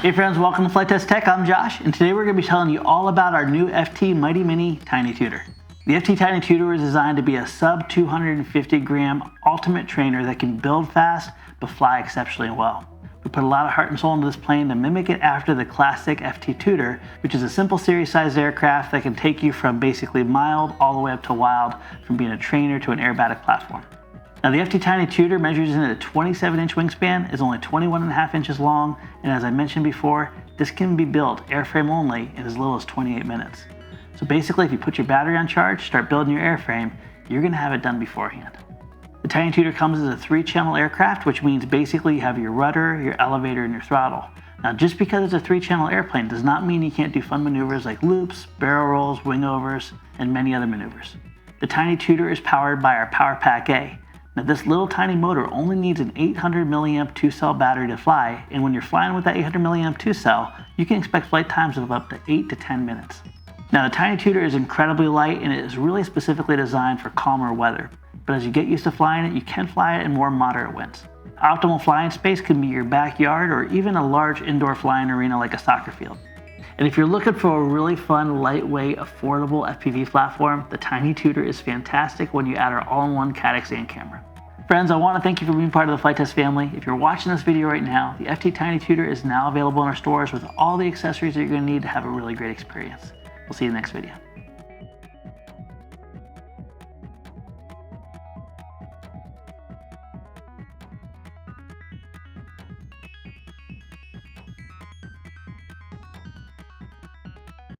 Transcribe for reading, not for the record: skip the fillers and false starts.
Hey friends, welcome to Flight Test Tech. I'm Josh, and today we're going to be telling you all about our new FT Mighty Mini Tiny Tutor. The FT Tiny Tutor is designed to be a sub 250 gram ultimate trainer that can build fast but fly exceptionally well. We put a lot of heart and soul into this plane to mimic it after the classic FT Tutor, which is a simple series-sized aircraft that can take you from basically mild all the way up to wild, from being a trainer to an aerobatic platform. Now the FT Tiny Tutor measures in at a 27-inch wingspan, is only 21.5 inches long, and as I mentioned before, this can be built airframe only in as little as 28 minutes. So basically, if you put your battery on charge, start building your airframe, you're going to have it done beforehand. The Tiny Tutor comes as a 3-channel aircraft, which means basically you have your rudder, your elevator, and your throttle. Now just because it's a 3-channel airplane does not mean you can't do fun maneuvers like loops, barrel rolls, wingovers, and many other maneuvers. The Tiny Tutor is powered by our Power Pack A. Now this little tiny motor only needs an 800 milliamp 2-cell battery to fly, and when you're flying with that 800 milliamp 2-cell, you can expect flight times of up to 8 to 10 minutes. Now the Tiny Tutor is incredibly light and it is really specifically designed for calmer weather, but as you get used to flying it, you can fly it in more moderate winds. Optimal flying space can be your backyard or even a large indoor flying arena like a soccer field. And if you're looking for a really fun, lightweight, affordable FPV platform, the Tiny Tutor is fantastic when you add our all-in-one Cat-X camera. Friends, I want to thank you for being part of the Flight Test family. If you're watching this video right now, the FT Tiny Tutor is now available in our stores with all the accessories that you're going to need to have a really great experience. We'll see you in the next video.